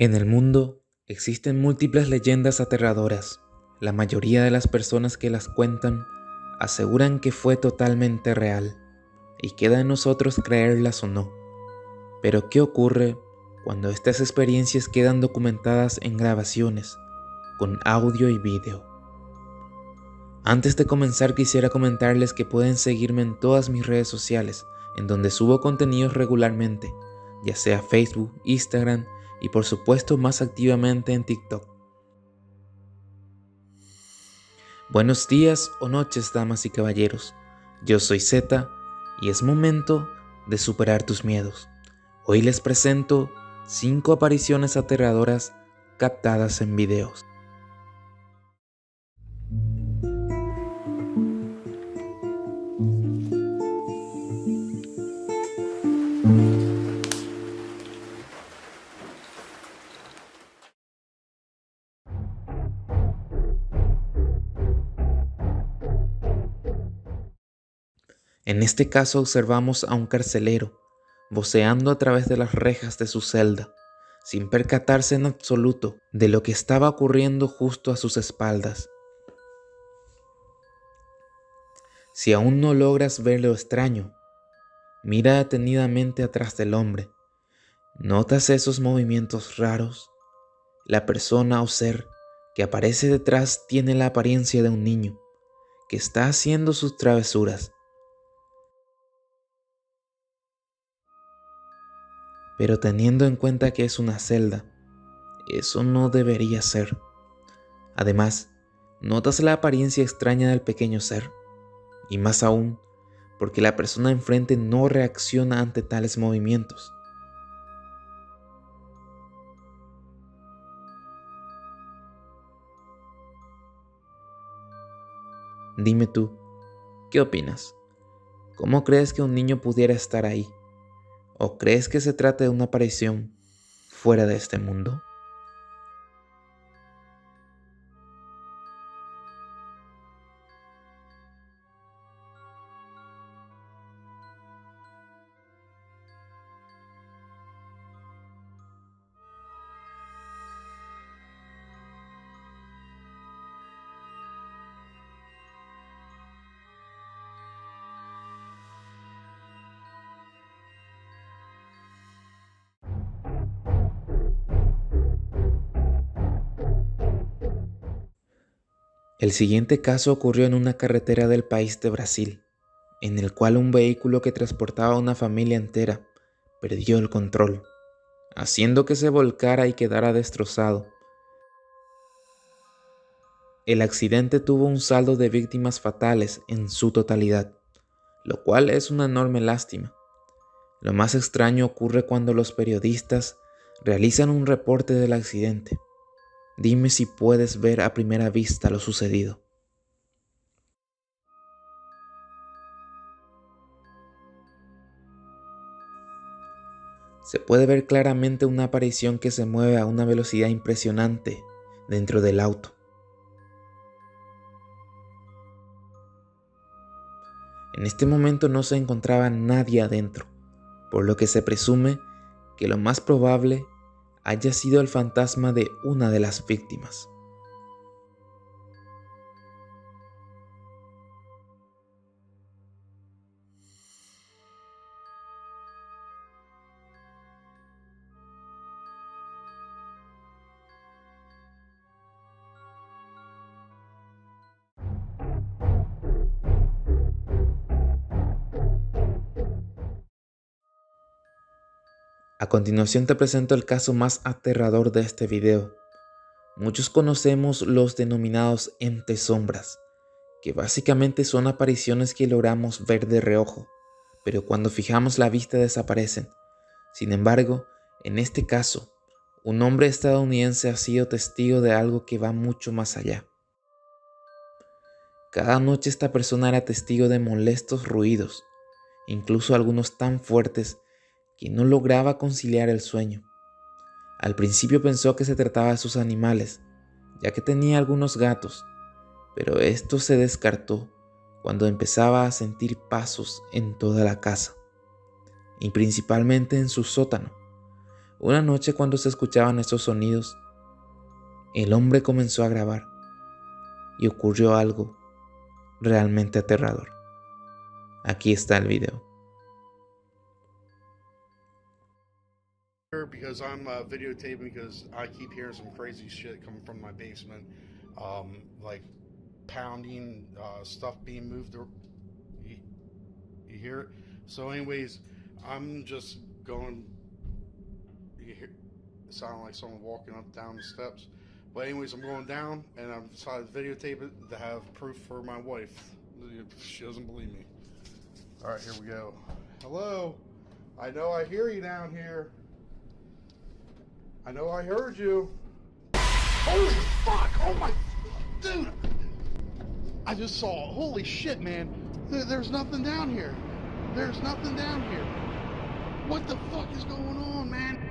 En el mundo existen múltiples leyendas aterradoras. La mayoría de las personas que las cuentan aseguran que fue totalmente real y queda en nosotros creerlas o no. Pero ¿qué ocurre cuando estas experiencias quedan documentadas en grabaciones, con audio y video? Antes de comenzar quisiera comentarles que pueden seguirme en todas mis redes sociales, en donde subo contenidos regularmente, ya sea Facebook, Instagram y por supuesto más activamente en TikTok. Buenos días o noches, damas y caballeros. Yo soy Zeta y es momento de superar tus miedos. Hoy les presento 5 apariciones aterradoras captadas en videos. En este caso observamos a un carcelero voceando a través de las rejas de su celda, sin percatarse en absoluto de lo que estaba ocurriendo justo a sus espaldas. Si aún no logras ver lo extraño, mira detenidamente atrás del hombre. ¿Notas esos movimientos raros? La persona o ser que aparece detrás tiene la apariencia de un niño que está haciendo sus travesuras. Pero teniendo en cuenta que es una celda, eso no debería ser. Además, notas la apariencia extraña del pequeño ser, y más aún, porque la persona enfrente no reacciona ante tales movimientos. Dime tú, ¿qué opinas? ¿Cómo crees que un niño pudiera estar ahí? ¿O crees que se trata de una aparición fuera de este mundo? El siguiente caso ocurrió en una carretera del país de Brasil, en el cual un vehículo que transportaba a una familia entera perdió el control, haciendo que se volcara y quedara destrozado. El accidente tuvo un saldo de víctimas fatales en su totalidad, lo cual es una enorme lástima. Lo más extraño ocurre cuando los periodistas realizan un reporte del accidente. Dime si puedes ver a primera vista lo sucedido. Se puede ver claramente una aparición que se mueve a una velocidad impresionante dentro del auto. En este momento no se encontraba nadie adentro, por lo que se presume que lo más probable haya sido el fantasma de una de las víctimas. A continuación te presento el caso más aterrador de este video. Muchos conocemos los denominados entes sombras, que básicamente son apariciones que logramos ver de reojo, pero cuando fijamos la vista desaparecen. Sin embargo, en este caso, un hombre estadounidense ha sido testigo de algo que va mucho más allá. Cada noche esta persona era testigo de molestos ruidos, incluso algunos tan fuertes que no lograba conciliar el sueño. Al principio pensó que se trataba de sus animales, ya que tenía algunos gatos, pero esto se descartó cuando empezaba a sentir pasos en toda la casa, y principalmente en su sótano, Una noche cuando se escuchaban esos sonidos, el hombre comenzó a grabar y ocurrió algo realmente aterrador. Aquí está el video. Because I'm videotaping because I keep hearing some crazy shit coming from my basement, like pounding, stuff being moved. You hear it? So, anyways, I'm just going. You hear, it sounded like someone walking up down the steps. But anyways, I'm going down, and I've decided to videotape it to have proof for my wife. She doesn't believe me. All right, here we go. Hello, I know I hear you down here. I know I heard you. Holy fuck! Oh my, dude! I just saw. Holy shit, man! There's nothing down here. There's nothing down here. What the fuck is going on, man?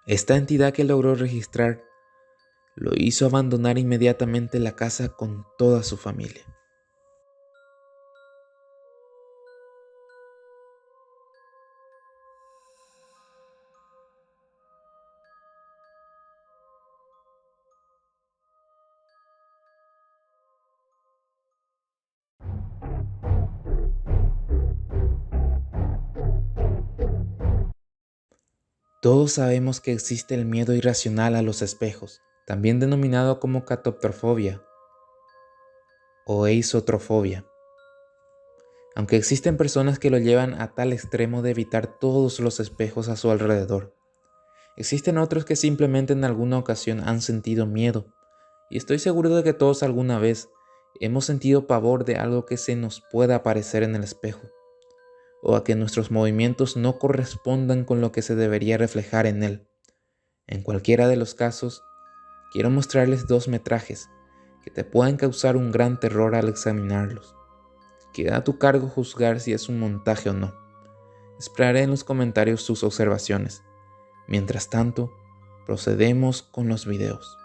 Esta entidad que logró registrar lo hizo abandonar inmediatamente la casa con toda su familia. Todos sabemos que existe el miedo irracional a los espejos, también denominado como catoptrofobia o eisotrofobia. Aunque existen personas que lo llevan a tal extremo de evitar todos los espejos a su alrededor, existen otros que simplemente en alguna ocasión han sentido miedo, y estoy seguro de que todos alguna vez hemos sentido pavor de algo que se nos pueda aparecer en el espejo, o a que nuestros movimientos no correspondan con lo que se debería reflejar en él. En cualquiera de los casos, quiero mostrarles dos metrajes que te pueden causar un gran terror al examinarlos. Queda a tu cargo juzgar si es un montaje o no. Esperaré en los comentarios sus observaciones. Mientras tanto, procedemos con los videos.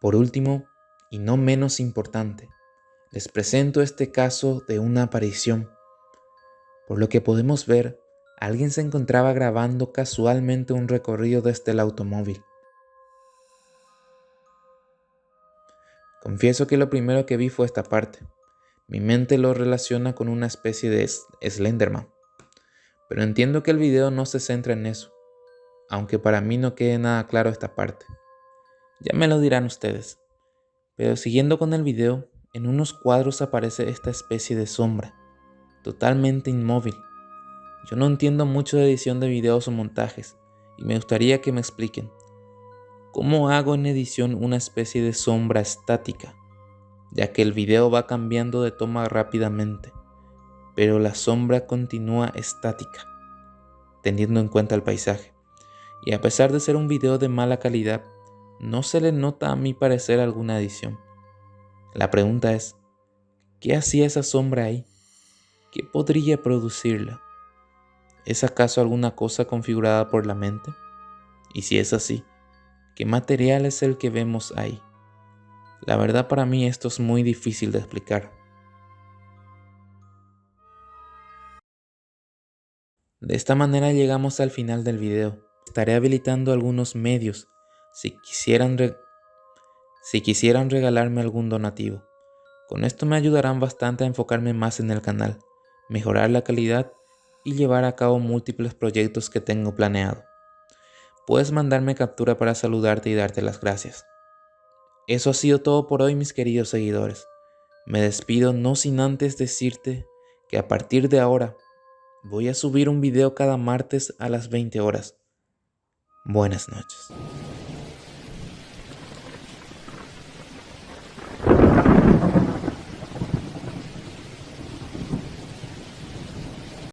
Por último, y no menos importante, les presento este caso de una aparición. Por lo que podemos ver, alguien se encontraba grabando casualmente un recorrido desde el automóvil. Confieso que lo primero que vi fue esta parte. Mi mente lo relaciona con una especie de Slenderman. Pero entiendo que el video no se centra en eso, aunque para mí no quede nada claro esta parte. Ya me lo dirán ustedes. Pero siguiendo con el video, en unos cuadros aparece esta especie de sombra, totalmente inmóvil. Yo no entiendo mucho de edición de videos o montajes, y me gustaría que me expliquen. ¿Cómo hago en edición una especie de sombra estática? Ya que el video va cambiando de toma rápidamente, pero la sombra continúa estática, teniendo en cuenta el paisaje. Y a pesar de ser un video de mala calidad, no se le nota a mi parecer alguna edición. La pregunta es, ¿qué hacía esa sombra ahí? ¿Qué podría producirla? ¿Es acaso alguna cosa configurada por la mente? Y si es así, ¿qué material es el que vemos ahí? La verdad para mí esto es muy difícil de explicar. De esta manera llegamos al final del video. Estaré habilitando algunos medios si quisieran regalarme algún donativo. Con esto me ayudarán bastante a enfocarme más en el canal, mejorar la calidad y llevar a cabo múltiples proyectos que tengo planeado. Puedes mandarme captura para saludarte y darte las gracias. Eso ha sido todo por hoy, mis queridos seguidores. Me despido no sin antes decirte que a partir de ahora voy a subir un video cada martes a las 20 horas. Buenas noches.